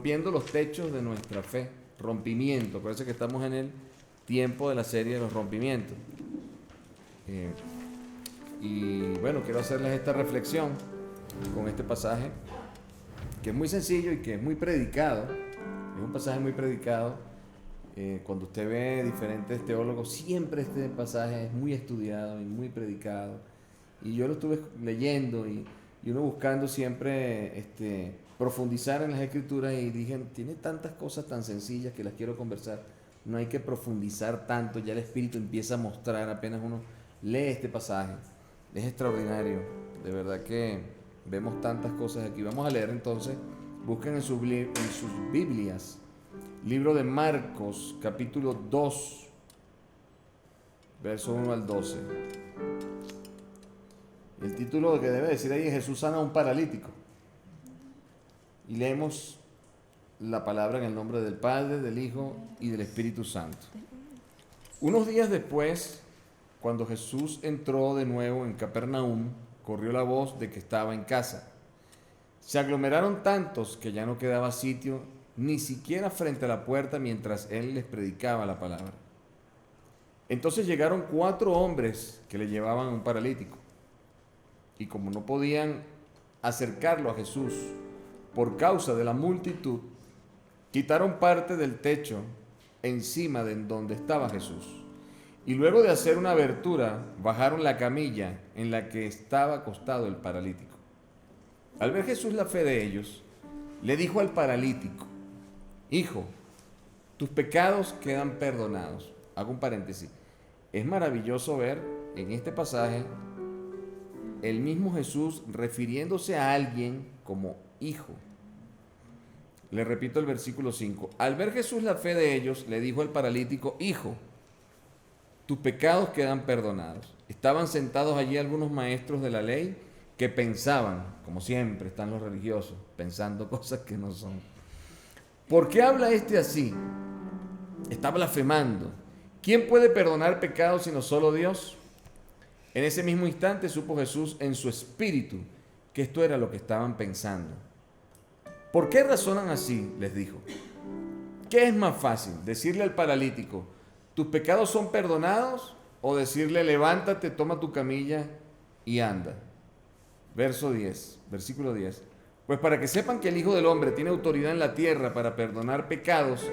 rompiendo los techos de nuestra fe. Rompimiento, parece que estamos en el tiempo de la serie de los rompimientos. Y bueno, quiero hacerles esta reflexión con este pasaje, que es muy sencillo y que es muy predicado. Es un pasaje muy predicado. Cuando usted ve diferentes teólogos, siempre este pasaje es muy estudiado y muy predicado. Y yo lo estuve leyendo y uno buscando siempre profundizar en las escrituras, y dije, tiene tantas cosas tan sencillas que las quiero conversar. No hay que profundizar tanto, ya el Espíritu empieza a mostrar apenas uno lee este pasaje. Es extraordinario, de verdad que vemos tantas cosas aquí. Vamos a leer entonces, busquen en sus Biblias, libro de Marcos, capítulo 2, verso 1 al 12. El título que debe decir ahí es Jesús sana a un paralítico. Y leemos la palabra en el nombre del Padre, del Hijo y del Espíritu Santo. Unos días después, cuando Jesús entró de nuevo en Capernaum, corrió la voz de que estaba en casa. Se aglomeraron tantos que ya no quedaba sitio ni siquiera frente a la puerta mientras él les predicaba la palabra. Entonces llegaron 4 hombres que le llevaban a un paralítico. Y como no podían acercarlo a Jesús por causa de la multitud, quitaron parte del techo encima de donde estaba Jesús. Y luego de hacer una abertura, bajaron la camilla en la que estaba acostado el paralítico. Al ver Jesús la fe de ellos, le dijo al paralítico: Hijo, tus pecados quedan perdonados. Hago un paréntesis. Es maravilloso ver en este pasaje el mismo Jesús refiriéndose a alguien como hijo. Le repito el versículo 5. Al ver Jesús la fe de ellos, le dijo al paralítico: Hijo, tus pecados quedan perdonados. Estaban sentados allí algunos maestros de la ley que pensaban, como siempre están los religiosos, pensando cosas que no son. ¿Por qué habla este así? Está blasfemando. ¿Quién puede perdonar pecados sino solo Dios? En ese mismo instante supo Jesús en su espíritu que esto era lo que estaban pensando. ¿Por qué razonan así?, les dijo. ¿Qué es más fácil, decirle al paralítico, tus pecados son perdonados, o decirle, levántate, toma tu camilla y anda? Versículo 10. Pues para que sepan que el Hijo del Hombre tiene autoridad en la tierra para perdonar pecados,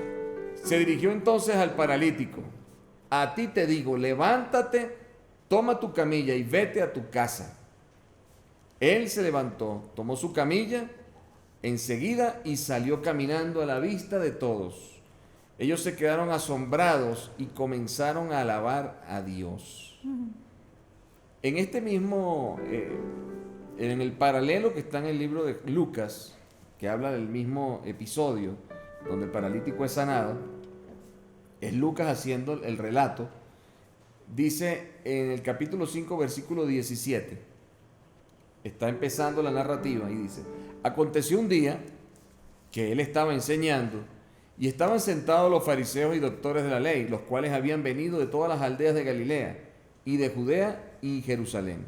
se dirigió entonces al paralítico. A ti te digo, levántate, toma tu camilla y vete a tu casa. Él se levantó, tomó su camilla enseguida y salió caminando a la vista de todos. Ellos se quedaron asombrados y comenzaron a alabar a Dios. En este mismo, en el paralelo que está en el libro de Lucas, que habla del mismo episodio donde el paralítico es sanado, es Lucas haciendo el relato. Dice en el capítulo 5, versículo 17, está empezando la narrativa y dice: aconteció un día que él estaba enseñando y estaban sentados los fariseos y doctores de la ley, los cuales habían venido de todas las aldeas de Galilea y de Judea y Jerusalén.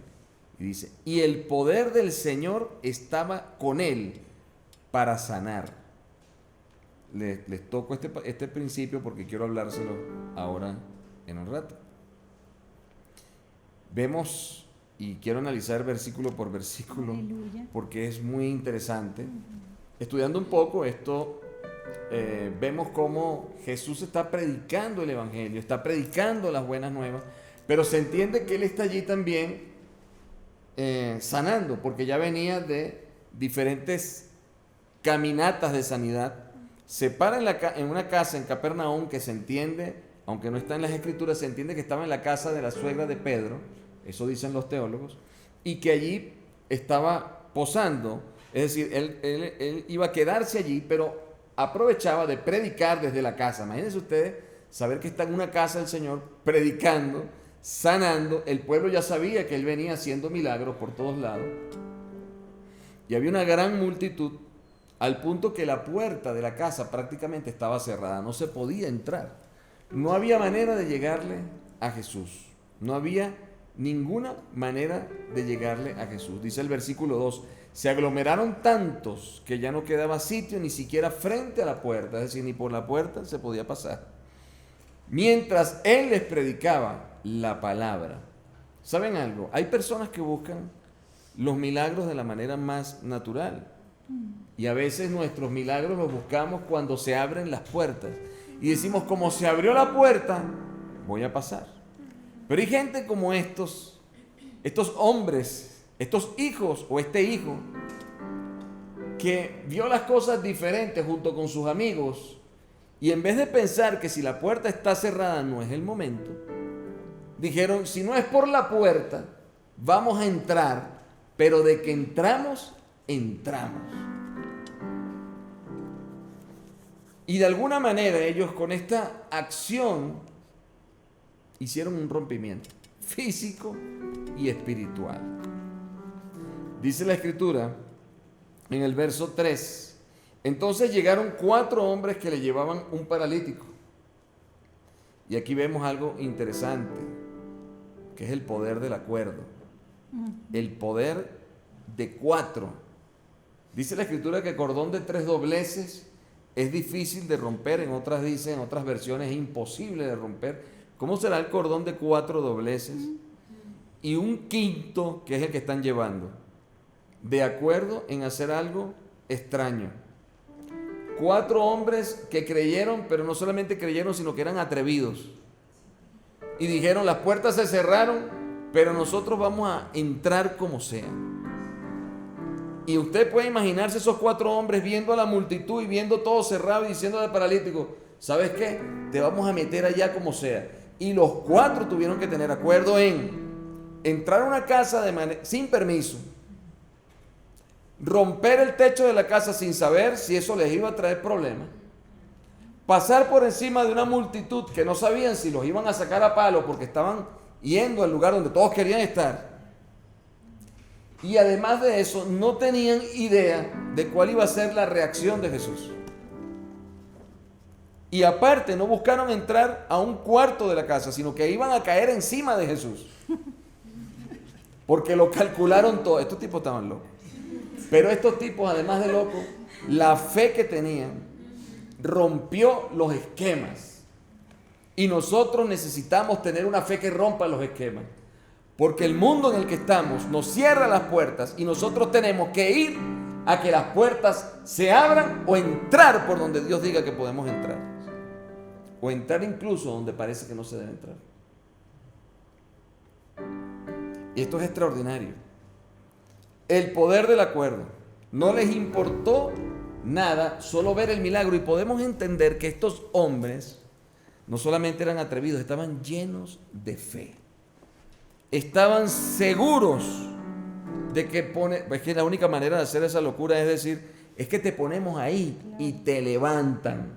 Y dice, y el poder del Señor estaba con él para sanar. Les toco este principio porque quiero hablárselo ahora en un rato. Vemos, y quiero analizar versículo por versículo, Aleluya, porque es muy interesante. Estudiando un poco esto, vemos cómo Jesús está predicando el Evangelio, está predicando las buenas nuevas, pero se entiende que Él está allí también sanando, porque ya venía de diferentes caminatas de sanidad. Se para en una casa en Capernaum que se entiende, aunque no está en las escrituras, se entiende que estaba en la casa de la suegra de Pedro, eso dicen los teólogos, y que allí estaba posando, es decir, él iba a quedarse allí, pero aprovechaba de predicar desde la casa. Imagínense ustedes saber que está en una casa del Señor predicando, sanando. El pueblo ya sabía que él venía haciendo milagros por todos lados, y había una gran multitud, al punto que la puerta de la casa prácticamente estaba cerrada, no se podía entrar. No había manera de llegarle a Jesús. No había ninguna manera de llegarle a Jesús. Dice el versículo 2, Se aglomeraron tantos que ya no quedaba sitio ni siquiera frente a la puerta, es decir, ni por la puerta se podía pasar. Mientras él les predicaba la palabra. ¿Saben algo? Hay personas que buscan los milagros de la manera más natural. Y a veces nuestros milagros los buscamos cuando se abren las puertas. Y decimos, como se abrió la puerta, voy a pasar. Pero hay gente como estos hombres, estos hijos o este hijo, que vio las cosas diferentes junto con sus amigos. Y en vez de pensar que si la puerta está cerrada no es el momento, dijeron, si no es por la puerta, vamos a entrar, pero de que entramos, entramos. Y de alguna manera ellos con esta acción hicieron un rompimiento físico y espiritual. Dice la Escritura en el verso 3, entonces llegaron 4 hombres que le llevaban un paralítico. Y aquí vemos algo interesante, que es el poder del acuerdo. El poder de 4. Dice la Escritura que cordón de 3 dobleces es difícil de romper, en otras dicen, en otras versiones es imposible de romper. ¿Cómo será el cordón de 4 dobleces? Y un quinto, que es el que están llevando, de acuerdo en hacer algo extraño. 4 hombres que creyeron, pero no solamente creyeron, sino que eran atrevidos. Y dijeron, las puertas se cerraron, pero nosotros vamos a entrar como sea. Y usted puede imaginarse esos 4 hombres viendo a la multitud y viendo todo cerrado y diciendo al paralítico, ¿sabes qué? Te vamos a meter allá como sea. Y los 4 tuvieron que tener acuerdo en entrar a una casa sin permiso, romper el techo de la casa sin saber si eso les iba a traer problemas, pasar por encima de una multitud que no sabían si los iban a sacar a palo porque estaban yendo al lugar donde todos querían estar. Y además de eso, no tenían idea de cuál iba a ser la reacción de Jesús. Y aparte, no buscaron entrar a un cuarto de la casa, sino que iban a caer encima de Jesús. Porque lo calcularon todo. Estos tipos estaban locos. Pero estos tipos, además de locos, la fe que tenían rompió los esquemas. Y nosotros necesitamos tener una fe que rompa los esquemas. Porque el mundo en el que estamos nos cierra las puertas y nosotros tenemos que ir a que las puertas se abran o entrar por donde Dios diga que podemos entrar. O entrar incluso donde parece que no se debe entrar. Y esto es extraordinario. El poder del acuerdo. No les importó nada, solo ver el milagro. Y podemos entender que estos hombres no solamente eran atrevidos, estaban llenos de fe. Estaban seguros de que es que la única manera de hacer esa locura es decir, es que te ponemos ahí y te levantan.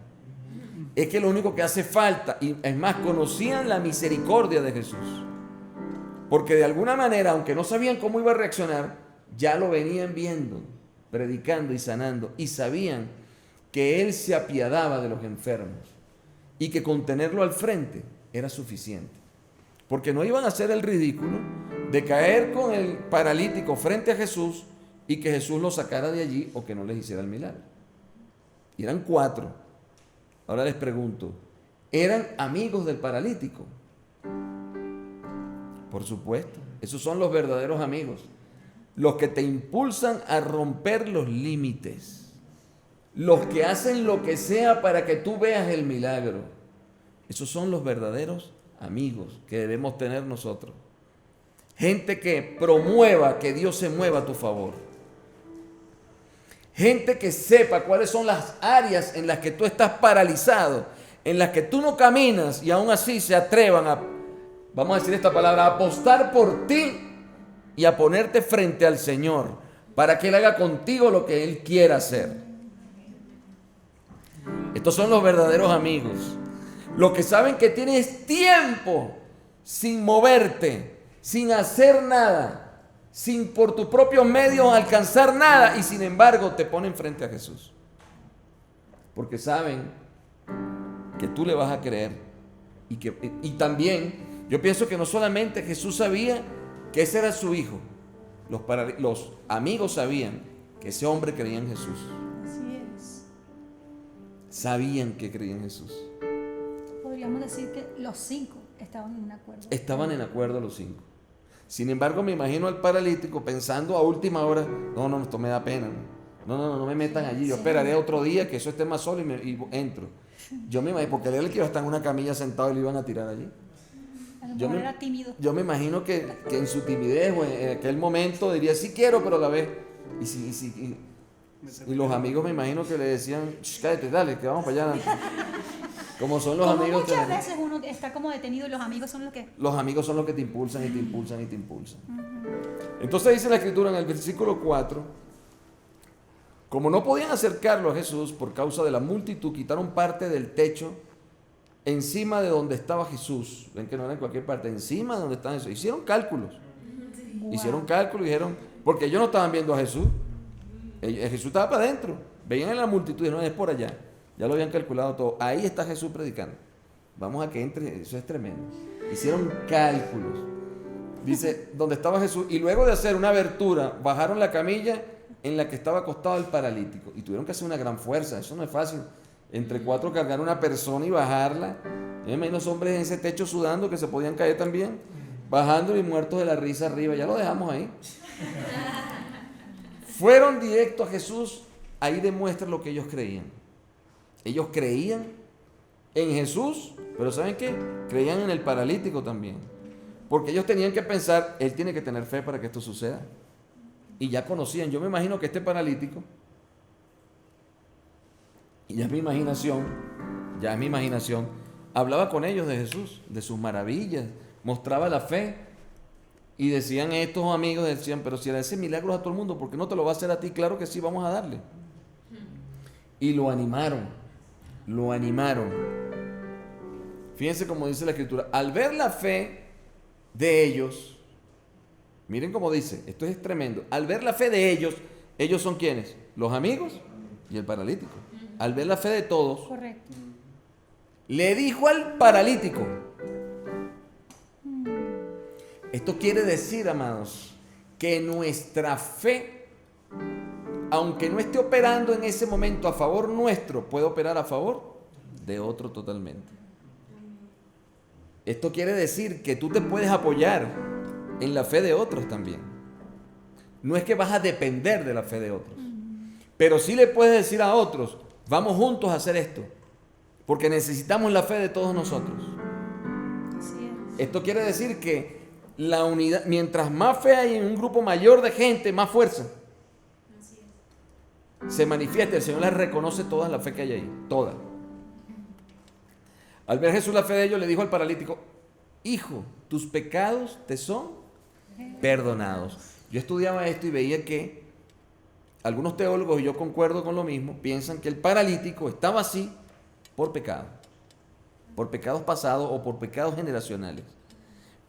Es que lo único que hace falta, y es más, conocían la misericordia de Jesús. Porque de alguna manera, aunque no sabían cómo iba a reaccionar, ya lo venían viendo, predicando y sanando, y sabían que Él se apiadaba de los enfermos y que con tenerlo al frente era suficiente. Porque no iban a hacer el ridículo de caer con el paralítico frente a Jesús y que Jesús lo sacara de allí o que no les hiciera el milagro. Y eran 4. Ahora les pregunto, ¿eran amigos del paralítico? Por supuesto, esos son los verdaderos amigos. Los que te impulsan a romper los límites. Los que hacen lo que sea para que tú veas el milagro. Esos son los verdaderos amigos que debemos tener nosotros. Gente que promueva que Dios se mueva a tu favor. Gente que sepa cuáles son las áreas en las que tú estás paralizado, en las que tú no caminas y aún así se atrevan a, vamos a decir esta palabra, a apostar por ti y a ponerte frente al Señor para que Él haga contigo lo que Él quiera hacer. Estos son los verdaderos amigos. Los que saben que tienes tiempo sin moverte, sin hacer nada, sin por tus propios medios alcanzar nada y sin embargo te ponen frente a Jesús. Porque saben que tú le vas a creer. Y también yo pienso que no solamente Jesús sabía que ese era su hijo, los amigos sabían que ese hombre creía en Jesús. Así es. Sabían que creía en Jesús. Podríamos decir que los 5 estaban en un acuerdo. Estaban en acuerdo los 5. Sin embargo, me imagino al paralítico pensando a última hora, no, esto me da pena. No me metan allí, yo esperaré otro día que eso esté más solo y entro. Yo me imagino, porque él que iba a estar en una camilla sentado y lo iban a tirar allí. A lo mejor era tímido. Yo me imagino que en su timidez o en aquel momento diría, sí quiero, pero a la vez. Y los amigos me imagino que le decían, cállate, dale, que vamos para allá. Como son los Como amigos. Muchas veces uno está como detenido y los amigos son los que... Los amigos son los que te impulsan y te impulsan y te impulsan. Entonces dice la Escritura en el versículo 4, como no podían acercarlo a Jesús por causa de la multitud, quitaron parte del techo encima de donde estaba Jesús. Ven que no era en cualquier parte, encima de donde estaba Jesús. Hicieron cálculos. Wow. Hicieron cálculos y dijeron, porque ellos no estaban viendo a Jesús. Jesús estaba para adentro. Veían en la multitud y dijeron, es por allá. Ya lo habían calculado todo. Ahí está Jesús predicando. Vamos a que entre. Eso es tremendo. Hicieron cálculos. Dice, donde estaba Jesús. Y luego de hacer una abertura, bajaron la camilla en la que estaba acostado el paralítico. Y tuvieron que hacer una gran fuerza. Eso no es fácil. Entre 4 cargar una persona y bajarla. Yo me imagino los hombres en ese techo sudando que se podían caer también. Bajando y muertos de la risa arriba. Ya lo dejamos ahí. Fueron directos a Jesús. Ahí demuestra lo que ellos creían. Ellos creían en Jesús, pero ¿saben qué? Creían en el paralítico también. Porque ellos tenían que pensar, él tiene que tener fe para que esto suceda. Y ya conocían, yo me imagino que este paralítico, y ya es mi imaginación, hablaba con ellos de Jesús, de sus maravillas, mostraba la fe. Y decían estos amigos, decían, pero si le hace milagros a todo el mundo, ¿por qué no te lo va a hacer a ti? Claro que sí, vamos a darle. Y lo animaron. Fíjense cómo dice la Escritura. Al ver la fe de ellos, miren cómo dice, esto es tremendo. Al ver la fe de ellos, ¿ellos son quiénes? Los amigos y el paralítico. Al ver la fe de todos, correcto, le dijo al paralítico. Esto quiere decir, amados, que nuestra fe, aunque no esté operando en ese momento a favor nuestro, puede operar a favor de otro totalmente. Esto quiere decir que tú te puedes apoyar en la fe de otros también. No es que vas a depender de la fe de otros, pero sí le puedes decir a otros, vamos juntos a hacer esto, porque necesitamos la fe de todos nosotros. así es. Esto quiere decir que la unidad, mientras más fe hay en un grupo mayor de gente, más fuerza se manifiesta. El Señor les reconoce toda la fe que hay ahí, toda. Al ver Jesús la fe de ellos, le dijo al paralítico, hijo, tus pecados te son perdonados. Yo estudiaba esto y veía que algunos teólogos, y yo concuerdo con lo mismo, piensan que el paralítico estaba así por pecado, por pecados pasados o por pecados generacionales.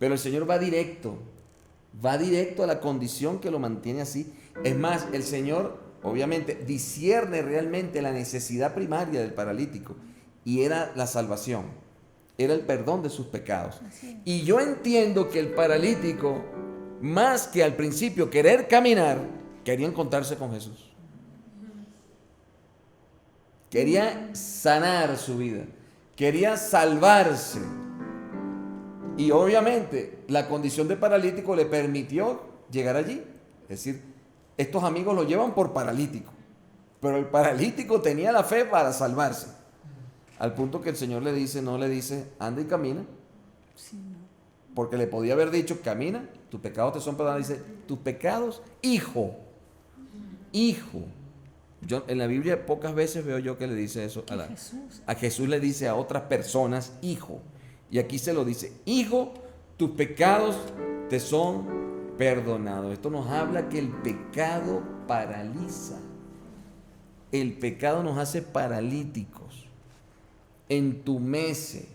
Pero el Señor va directo a la condición que lo mantiene así. Es más, el Señor obviamente discierne realmente la necesidad primaria del paralítico, y era la salvación, era el perdón de sus pecados. Y yo entiendo que el paralítico, más que al principio querer caminar, quería encontrarse con Jesús. Quería sanar su vida, quería salvarse. Y obviamente la condición de paralítico le permitió llegar allí. Es decir, estos amigos lo llevan por paralítico, pero el paralítico tenía la fe para salvarse. Al punto que el Señor le dice, no le dice, anda y camina. Sí, no. Porque le podía haber dicho, camina, tus pecados te son perdonados. Dice, tus pecados, hijo. Yo, en la Biblia pocas veces veo yo que le dice eso a Jesús le dice a otras personas, hijo. Y aquí se lo dice, hijo, tus pecados te son perdonados. Esto nos habla que el pecado paraliza. El pecado nos hace paralíticos, entumece,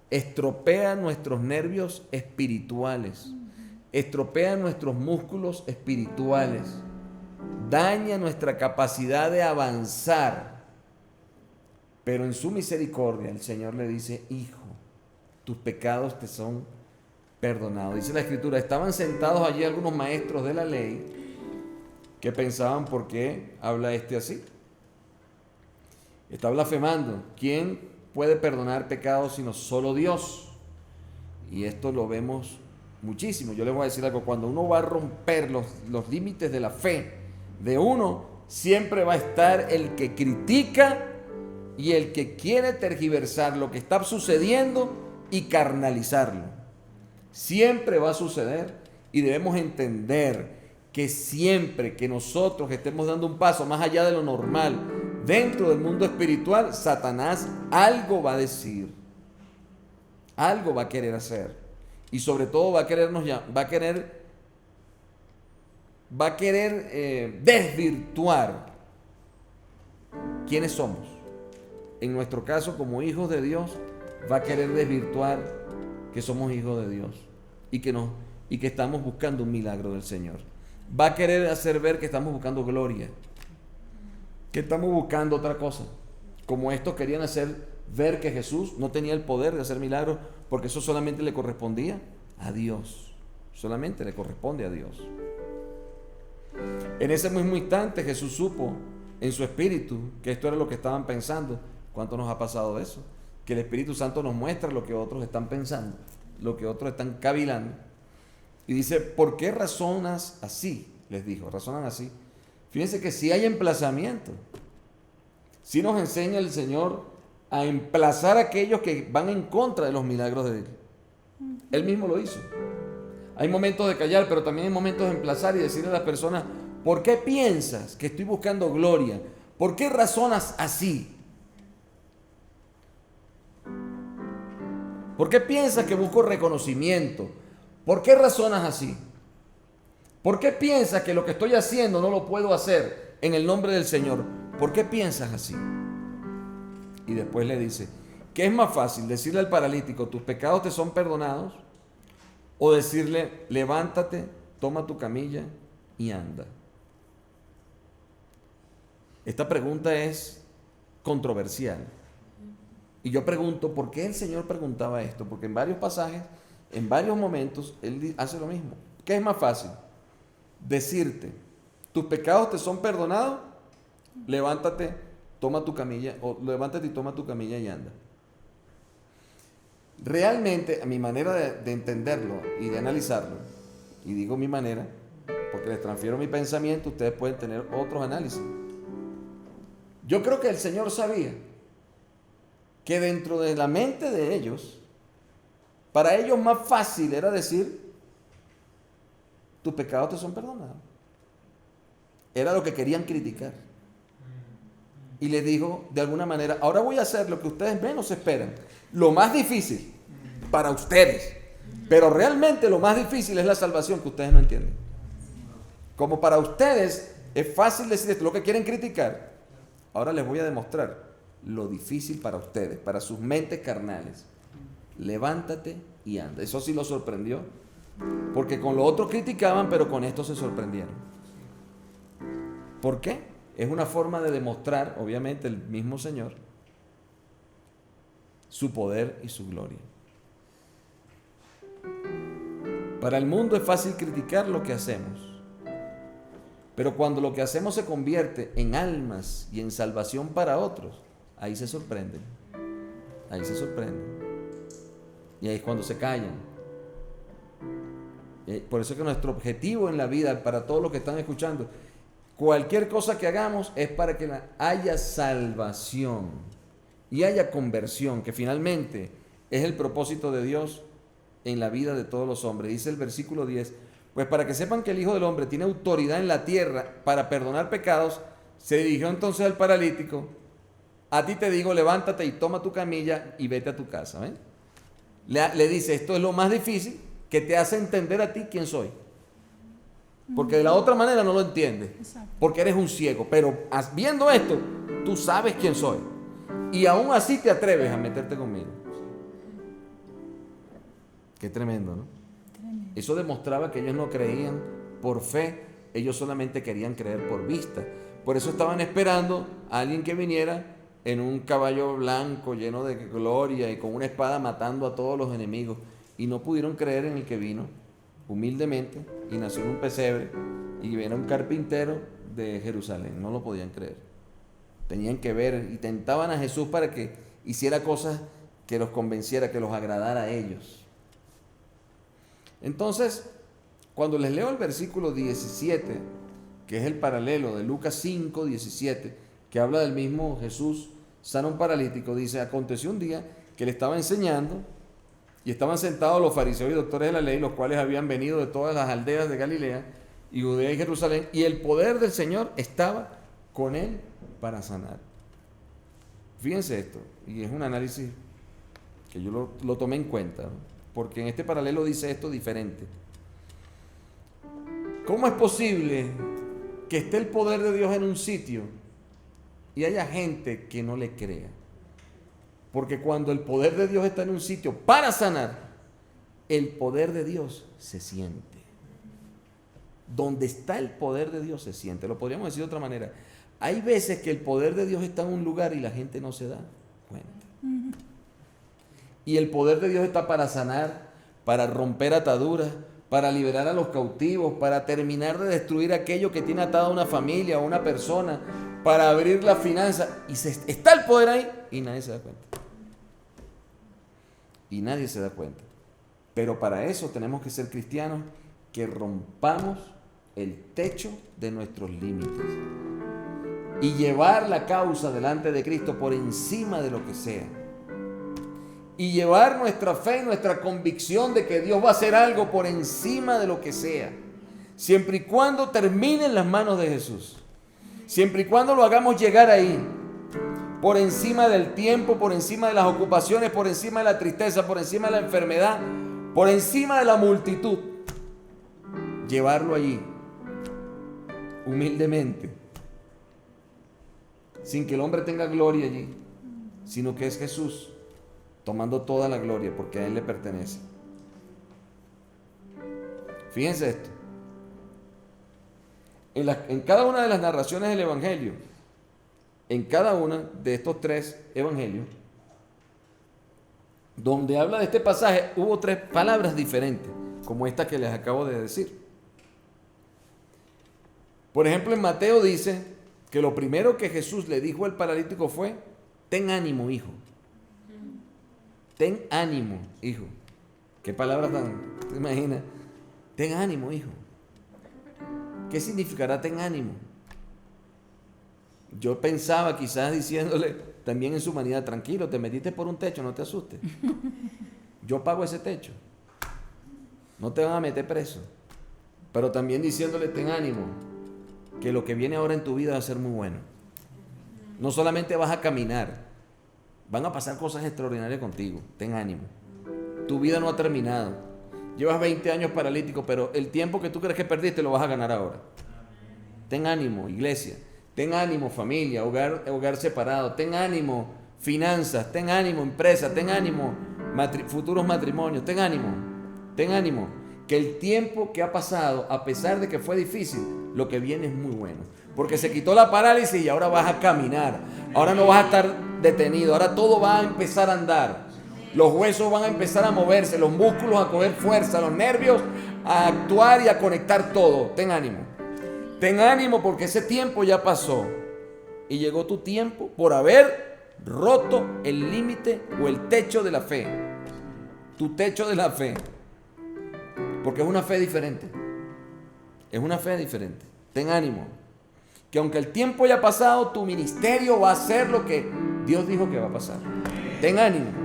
estropea nuestros nervios espirituales, estropea nuestros músculos espirituales, daña nuestra capacidad de avanzar. Pero en su misericordia el Señor le dice, hijo, tus pecados te son perdonados. Dice la Escritura, estaban sentados allí algunos maestros de la ley que pensaban, ¿por qué habla este así? Está blasfemando. ¿Quién puede perdonar pecados sino solo Dios? Y esto lo vemos muchísimo. Yo les voy a decir algo. Cuando uno va a romper los límites de la fe de uno, siempre va a estar el que critica y el que quiere tergiversar lo que está sucediendo y carnalizarlo. Siempre va a suceder y debemos entender que siempre que nosotros estemos dando un paso más allá de lo normal dentro del mundo espiritual, Satanás algo va a decir, algo va a querer hacer y sobre todo va a querer desvirtuar quiénes somos. En nuestro caso, como hijos de Dios, va a querer desvirtuar que somos hijos de Dios y que estamos buscando un milagro del Señor. Va a querer hacer ver que estamos buscando gloria, que estamos buscando otra cosa. Como estos querían hacer ver que Jesús no tenía el poder de hacer milagros, porque eso solamente le correspondía a Dios. Solamente le corresponde a Dios. En ese mismo instante Jesús supo en su espíritu que esto era lo que estaban pensando. ¿Cuánto nos ha pasado eso? Que el Espíritu Santo nos muestra lo que otros están pensando, lo que otros están cavilando. Y dice, ¿por qué razonas así? Les dijo, razonan así. Fíjense que si hay emplazamiento, si nos enseña el Señor a emplazar a aquellos que van en contra de los milagros de Él. Él mismo lo hizo. Hay momentos de callar, pero también hay momentos de emplazar y decirle a las personas, ¿por qué piensas que estoy buscando gloria? ¿Por qué razonas así? ¿Por qué piensas que busco reconocimiento? ¿Por qué razonas así? ¿Por qué piensas que lo que estoy haciendo no lo puedo hacer en el nombre del Señor? ¿Por qué piensas así? Y después le dice, ¿qué es más fácil? ¿Decirle al paralítico, tus pecados te son perdonados? ¿O decirle, levántate, toma tu camilla y anda? Esta pregunta es controversial. Y yo pregunto, ¿por qué el Señor preguntaba esto? Porque en varios pasajes, en varios momentos, Él hace lo mismo. ¿Qué es más fácil? Decirte, tus pecados te son perdonados, levántate, toma tu camilla, o levántate y toma tu camilla y anda. Realmente, a mi manera de entenderlo y de analizarlo, y digo mi manera, porque les transfiero mi pensamiento, ustedes pueden tener otros análisis. Yo creo que el Señor sabía que dentro de la mente de ellos, para ellos más fácil era decir, tus pecados te son perdonados. Era lo que querían criticar. Y les dijo de alguna manera, ahora voy a hacer lo que ustedes menos esperan. Lo más difícil para ustedes. Pero realmente lo más difícil es la salvación que ustedes no entienden. Como para ustedes es fácil decir esto, lo que quieren criticar. Ahora les voy a demostrar lo difícil para ustedes, para sus mentes carnales. Levántate y anda. Eso sí lo sorprendió. Porque con lo otro criticaban, pero con esto se sorprendieron. ¿Por qué? Es una forma de demostrar, obviamente, el mismo Señor, su poder y su gloria. Para el mundo es fácil criticar lo que hacemos. Pero cuando lo que hacemos se convierte en almas y en salvación para otros, ahí se sorprenden. Ahí se sorprenden. Y ahí es cuando se callan. Por eso es que nuestro objetivo en la vida, para todos los que están escuchando, cualquier cosa que hagamos es para que haya salvación y haya conversión, que finalmente es el propósito de Dios en la vida de todos los hombres. Dice el versículo 10, pues para que sepan que el Hijo del Hombre tiene autoridad en la tierra para perdonar pecados, se dirigió entonces al paralítico, a ti te digo, levántate y toma tu camilla y vete a tu casa. ¿Ven? Le dice, esto es lo más difícil, que te hace entender a ti quién soy. Porque de la otra manera no lo entiendes. Porque eres un ciego. Pero viendo esto, tú sabes quién soy. Y aún así te atreves a meterte conmigo. Qué tremendo, ¿no? Tremendo. Eso demostraba que ellos no creían por fe. Ellos solamente querían creer por vista. Por eso estaban esperando a alguien que viniera en un caballo blanco lleno de gloria y con una espada matando a todos los enemigos. Y no pudieron creer en el que vino humildemente y nació en un pesebre y viene un carpintero de Jerusalén, no lo podían creer. Tenían que ver y tentaban a Jesús para que hiciera cosas que los convenciera, que los agradara a ellos. Entonces, cuando les leo el versículo 17, que es el paralelo de Lucas 5, 17, que habla del mismo Jesús, sana a un paralítico, dice: aconteció un día que le estaba enseñando y estaban sentados los fariseos y doctores de la ley, los cuales habían venido de todas las aldeas de Galilea y Judea y Jerusalén, y el poder del Señor estaba con él para sanar. Fíjense esto, y es un análisis que yo lo tomé en cuenta, ¿no? Porque en este paralelo dice esto diferente. ¿Cómo es posible que esté el poder de Dios en un sitio y haya gente que no le crea? Porque cuando el poder de Dios está en un sitio para sanar, el poder de Dios se siente. Donde está el poder de Dios se siente. Lo podríamos decir de otra manera. Hay veces que el poder de Dios está en un lugar y la gente no se da cuenta. Y el poder de Dios está para sanar, para romper ataduras, para liberar a los cautivos, para terminar de destruir aquello que tiene atada a una familia o una persona, para abrir la finanza. Y está el poder ahí y nadie se da cuenta. Y nadie se da cuenta. Pero para eso tenemos que ser cristianos que rompamos el techo de nuestros límites y llevar la causa delante de Cristo por encima de lo que sea. Y llevar nuestra fe y nuestra convicción de que Dios va a hacer algo por encima de lo que sea. Siempre y cuando termine en las manos de Jesús. Siempre y cuando lo hagamos llegar ahí. Por encima del tiempo, por encima de las ocupaciones, por encima de la tristeza, por encima de la enfermedad, por encima de la multitud. Llevarlo allí. Humildemente. Sin que el hombre tenga gloria allí. Sino que es Jesús tomando toda la gloria porque a Él le pertenece. Fíjense esto. En cada una de las narraciones del Evangelio, en cada una de estos 3 evangelios, donde habla de este pasaje, hubo 3 palabras diferentes, como esta que les acabo de decir. Por ejemplo, en Mateo dice que lo primero que Jesús le dijo al paralítico fue: ten ánimo, hijo. Ten ánimo, hijo. ¿Qué palabra tan? ¿Te imaginas? Ten ánimo, hijo. ¿Qué significará ten ánimo? Yo pensaba quizás diciéndole también en su humanidad: tranquilo, te metiste por un techo, no te asustes. Yo pago ese techo. No te van a meter preso. Pero también diciéndole: ten ánimo, que lo que viene ahora en tu vida va a ser muy bueno. No solamente vas a caminar, van a pasar cosas extraordinarias contigo. Ten ánimo. Tu vida no ha terminado. Llevas 20 años paralítico, pero el tiempo que tú crees que perdiste lo vas a ganar ahora. Ten ánimo, iglesia. Ten ánimo, familia, hogar separado. Ten ánimo, finanzas. Ten ánimo, empresa. Ten ánimo, futuros matrimonios. Ten ánimo. Ten ánimo. Que el tiempo que ha pasado, a pesar de que fue difícil, lo que viene es muy bueno. Porque se quitó la parálisis y ahora vas a caminar. Ahora no vas a estar detenido. Ahora todo va a empezar a andar. Los huesos van a empezar a moverse, los músculos a coger fuerza, los nervios a actuar y a conectar todo. Ten ánimo. Ten ánimo porque ese tiempo ya pasó. Y llegó tu tiempo por haber roto el límite o el techo de la fe. Tu techo de la fe. Porque es una fe diferente. Es una fe diferente. Ten ánimo. Que aunque el tiempo haya pasado, tu ministerio va a ser lo que Dios dijo que va a pasar. Ten ánimo.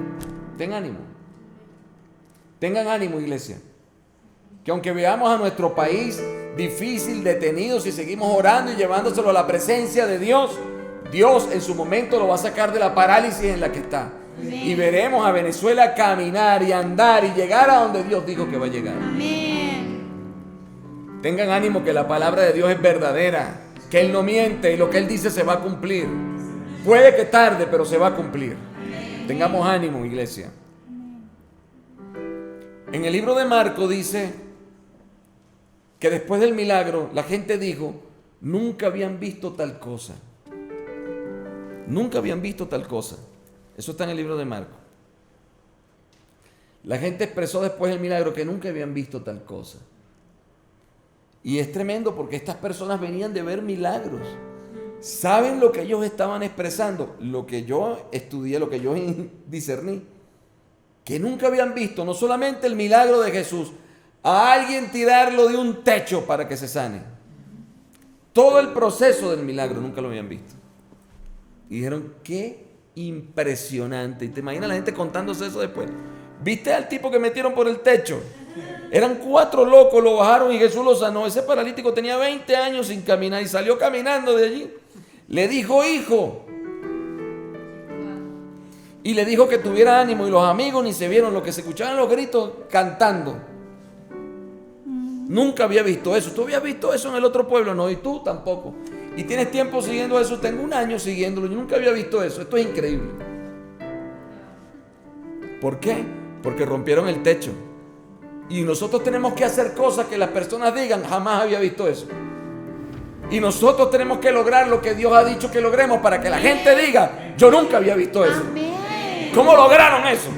Ten ánimo. Tengan ánimo, iglesia. Que aunque veamos a nuestro país difícil, detenido, si seguimos orando y llevándoselo a la presencia de Dios, Dios en su momento lo va a sacar de la parálisis en la que está. Amén. Y veremos a Venezuela caminar y andar y llegar a donde Dios dijo que va a llegar. Amén. Tengan ánimo que la palabra de Dios es verdadera, que Él no miente y lo que Él dice se va a cumplir. Puede que tarde, pero se va a cumplir. Tengamos ánimo, iglesia. En el libro de Marcos dice que después del milagro la gente dijo: nunca habían visto tal cosa. Nunca habían visto tal cosa. Eso está en el libro de Marcos. La gente expresó después del milagro que nunca habían visto tal cosa. Y es tremendo porque estas personas venían de ver milagros. ¿Saben lo que ellos estaban expresando? Lo que yo estudié, lo que yo discerní. Que nunca habían visto, no solamente el milagro de Jesús, a alguien tirarlo de un techo para que se sane. Todo el proceso del milagro nunca lo habían visto. Y dijeron, qué impresionante. Y te imaginas la gente contándose eso después. ¿Viste al tipo que metieron por el techo? Eran 4 locos, lo bajaron y Jesús lo sanó. Ese paralítico tenía 20 años sin caminar y salió caminando de allí. Le dijo, hijo. Y le dijo que tuviera ánimo y los amigos ni se vieron, lo que se escuchaban los gritos cantando. Nunca había visto eso. ¿Tú habías visto eso en el otro pueblo? No, y tú tampoco. Y tienes tiempo siguiendo eso. Tengo 1 año siguiéndolo. Yo nunca había visto eso. Esto es increíble. ¿Por qué? Porque rompieron el techo. Y nosotros tenemos que hacer cosas que las personas digan, jamás había visto eso. Y nosotros tenemos que lograr lo que Dios ha dicho que logremos para que la gente diga, yo nunca había visto eso. ¿Cómo lograron eso?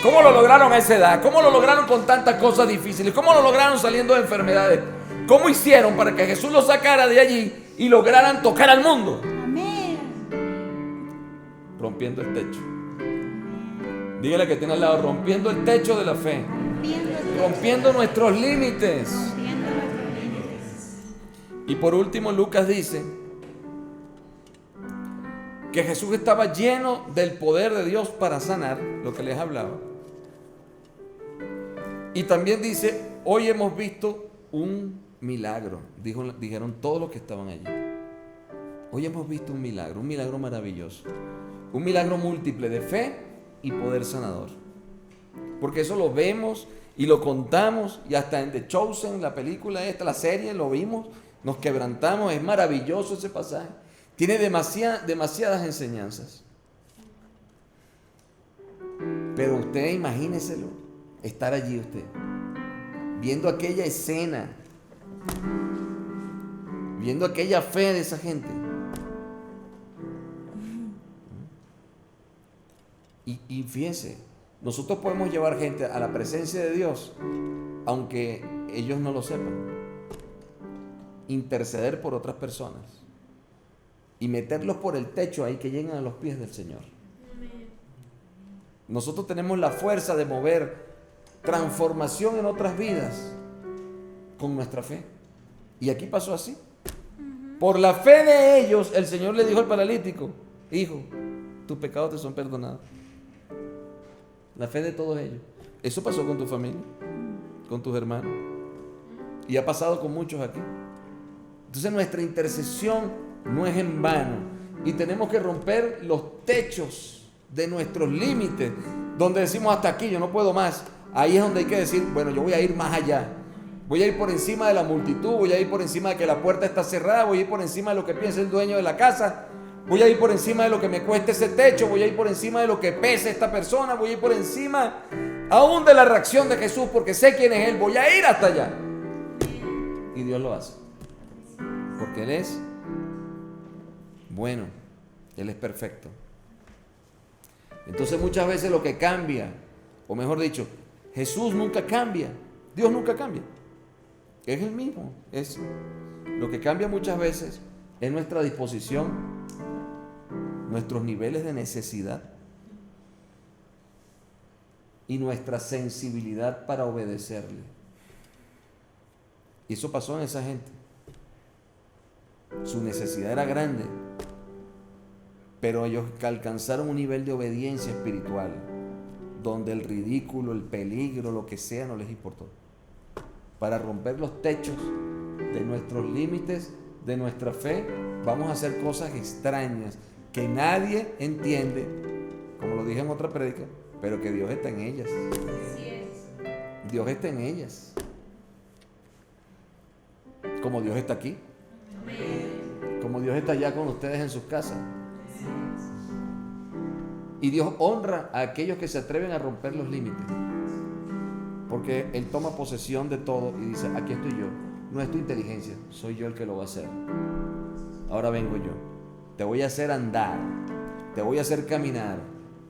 ¿Cómo lo lograron a esa edad? ¿Cómo lo lograron con tantas cosas difíciles? ¿Cómo lo lograron saliendo de enfermedades? ¿Cómo hicieron para que Jesús los sacara de allí y lograran tocar al mundo? Rompiendo el techo. Dígale que tiene al lado, rompiendo el techo de la fe. Rompiendo nuestros límites. Y por último, Lucas dice que Jesús estaba lleno del poder de Dios para sanar, lo que les hablaba. Y también dice, hoy hemos visto un milagro, dijeron todos los que estaban allí. Hoy hemos visto un milagro maravilloso, un milagro múltiple de fe y poder sanador. Porque eso lo vemos y lo contamos, y hasta en The Chosen, la película esta, la serie, lo vimos, nos quebrantamos, es maravilloso ese pasaje. Tiene demasiadas enseñanzas. Pero usted imagíneselo, estar allí usted, viendo aquella escena, viendo aquella fe de esa gente. Y fíjense, nosotros podemos llevar gente a la presencia de Dios, aunque ellos no lo sepan. Interceder por otras personas y meterlos por el techo ahí que lleguen a los pies del Señor. Nosotros tenemos la fuerza de mover transformación en otras vidas con nuestra fe. Y aquí pasó así. Por la fe de ellos, el Señor le dijo al paralítico, hijo, tus pecados te son perdonados. La fe de todos ellos. Eso pasó con tu familia, con tus hermanos. Y ha pasado con muchos aquí. Entonces nuestra intercesión no es en vano. Y tenemos que romper los techos de nuestros límites. Donde decimos hasta aquí, yo no puedo más. Ahí es donde hay que decir, bueno, yo voy a ir más allá. Voy a ir por encima de la multitud. Voy a ir por encima de que la puerta está cerrada. Voy a ir por encima de lo que piensa el dueño de la casa. Voy a ir por encima de lo que me cueste ese techo. Voy a ir por encima de lo que pese esta persona. Voy a ir por encima aún de la reacción de Jesús, porque sé quién es Él. Voy a ir hasta allá. Y Dios lo hace. Porque Él es bueno. Él es perfecto. Entonces muchas veces lo que cambia, o mejor dicho, Jesús nunca cambia. Dios nunca cambia. Es el mismo. Lo que cambia muchas veces es nuestra disposición, nuestros niveles de necesidad y nuestra sensibilidad para obedecerle. Y eso pasó en esa gente. Su necesidad era grande, pero ellos alcanzaron un nivel de obediencia espiritual donde el ridículo, el peligro, lo que sea, no les importó. Para romper los techos de nuestros límites, de nuestra fe, vamos a hacer cosas extrañas que nadie entiende, como lo dije en otra prédica, pero que Dios está en ellas. Dios está en ellas. Como Dios está aquí. Como Dios está allá con ustedes en sus casas. Y Dios honra a aquellos que se atreven a romper los límites. Porque Él toma posesión de todo y dice, aquí estoy yo. No es tu inteligencia, soy yo el que lo va a hacer. Ahora vengo yo. Te voy a hacer andar. Te voy a hacer caminar.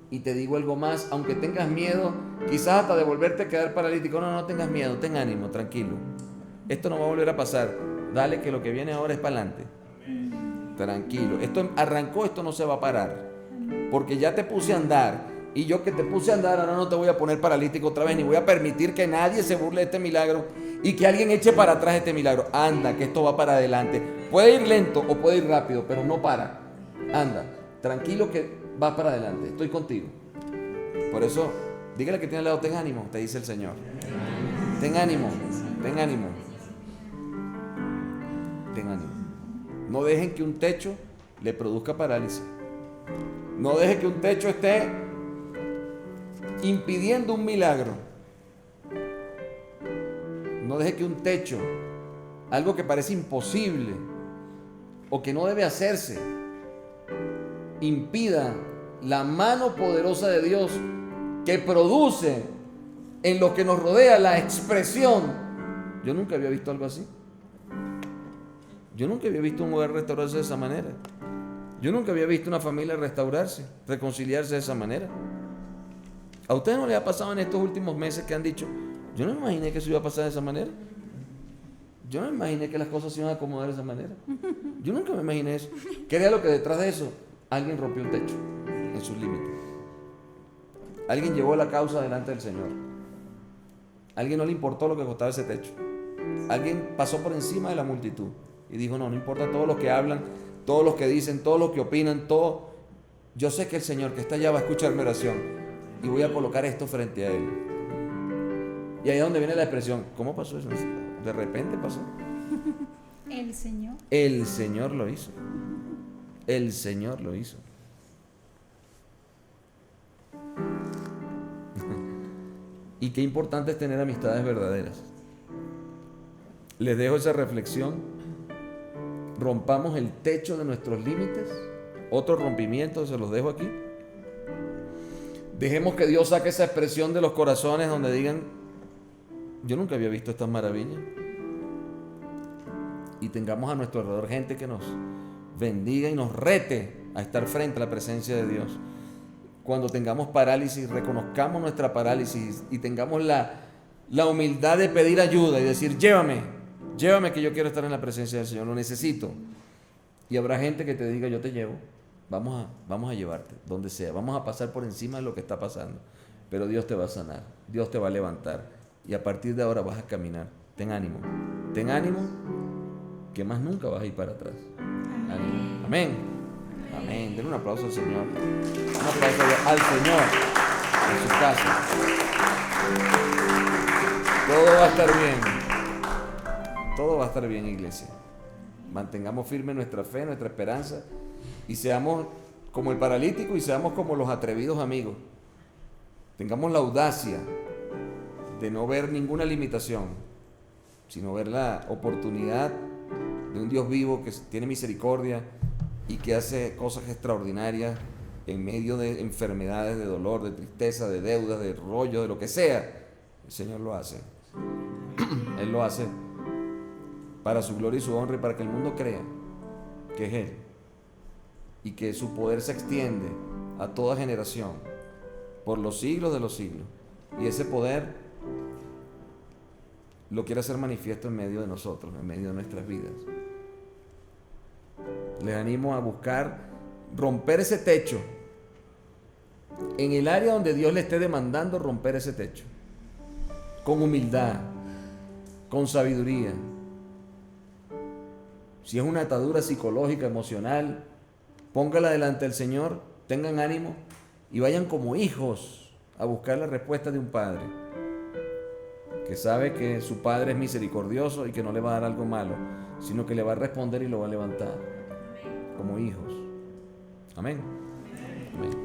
Y te digo algo más, aunque tengas miedo, quizás hasta de volverte a quedar paralítico. No tengas miedo, ten ánimo, tranquilo. esto no va a volver a pasar. Dale que lo que viene ahora es para adelante. Tranquilo. Esto arrancó, esto no se va a parar. Porque ya te puse a andar. Y yo que te puse a andar, ahora no te voy a poner paralítico otra vez, ni voy a permitir que nadie se burle de este milagro y que alguien eche para atrás este milagro. Anda, que esto va para adelante. Puede ir lento o puede ir rápido, pero no para. Anda, tranquilo que va para adelante. Estoy contigo. Por eso, dígale que tiene al lado, ten ánimo, te dice el Señor. Ten ánimo, ten ánimo. Ten ánimo. No dejen que un techo le produzca parálisis. No dejen que un techo esté impidiendo un milagro. No deje que un techo, algo que parece imposible o que no debe hacerse, impida la mano poderosa de Dios que produce en lo que nos rodea la expresión. Yo nunca había visto algo así. Yo nunca había visto un hogar restaurarse de esa manera. Yo nunca había visto una familia restaurarse, reconciliarse de esa manera. ¿A ustedes no les ha pasado en estos últimos meses que han dicho, yo no me imaginé que eso iba a pasar de esa manera? Yo no me imaginé que las cosas se iban a acomodar de esa manera. Yo nunca me imaginé eso. ¿Qué era lo que detrás de eso? Alguien rompió el techo en sus límites. Alguien llevó la causa delante del Señor. Alguien no le importó lo que costaba ese techo. Alguien pasó por encima de la multitud y dijo, no importa todos los que hablan, todos los que dicen, todos los que opinan, todo. Yo sé que el Señor que está allá va a escuchar mi oración y voy a colocar esto frente a Él. Y ahí es donde viene la expresión, ¿cómo pasó eso? De repente pasó. El Señor. El Señor lo hizo. El Señor lo hizo. Y qué importante es tener amistades verdaderas. Les dejo esa reflexión. Rompamos el techo de nuestros límites. Otro rompimiento, se los dejo aquí. Dejemos que Dios saque esa expresión de los corazones donde digan, yo nunca había visto estas maravillas. Y tengamos a nuestro alrededor gente que nos bendiga y nos rete a estar frente a la presencia de Dios. Cuando tengamos parálisis, reconozcamos nuestra parálisis y tengamos la humildad de pedir ayuda y decir, llévame que yo quiero estar en la presencia del Señor, lo necesito. Y habrá gente que te diga, yo te llevo, vamos a llevarte, donde sea, vamos a pasar por encima de lo que está pasando, pero Dios te va a sanar, Dios te va a levantar y a partir de ahora vas a caminar. Ten ánimo, que más nunca vas a ir para atrás. Ánimo. Amén. Amén. Den un aplauso al Señor. Un aplauso al Señor en su casa. Todo va a estar bien. Todo va a estar bien, iglesia. Mantengamos firme nuestra fe, nuestra esperanza y seamos como el paralítico y seamos como los atrevidos amigos. Tengamos la audacia de no ver ninguna limitación, sino ver la oportunidad de un Dios vivo que tiene misericordia y que hace cosas extraordinarias en medio de enfermedades, de dolor, de tristeza, de deudas, de rollo, de lo que sea. El Señor lo hace. Él lo hace para su gloria y su honra y para que el mundo crea que es Él y que su poder se extiende a toda generación por los siglos de los siglos. Y ese poder lo quiere hacer manifiesto en medio de nosotros, en medio de nuestras vidas. Les animo a buscar romper ese techo en el área donde Dios le esté demandando romper ese techo, con humildad, con sabiduría. Si es una atadura psicológica, emocional, póngala delante del Señor, tengan ánimo y vayan como hijos a buscar la respuesta de un padre que sabe que su Padre es misericordioso y que no le va a dar algo malo, sino que le va a responder y lo va a levantar como hijos. Amén. Amén.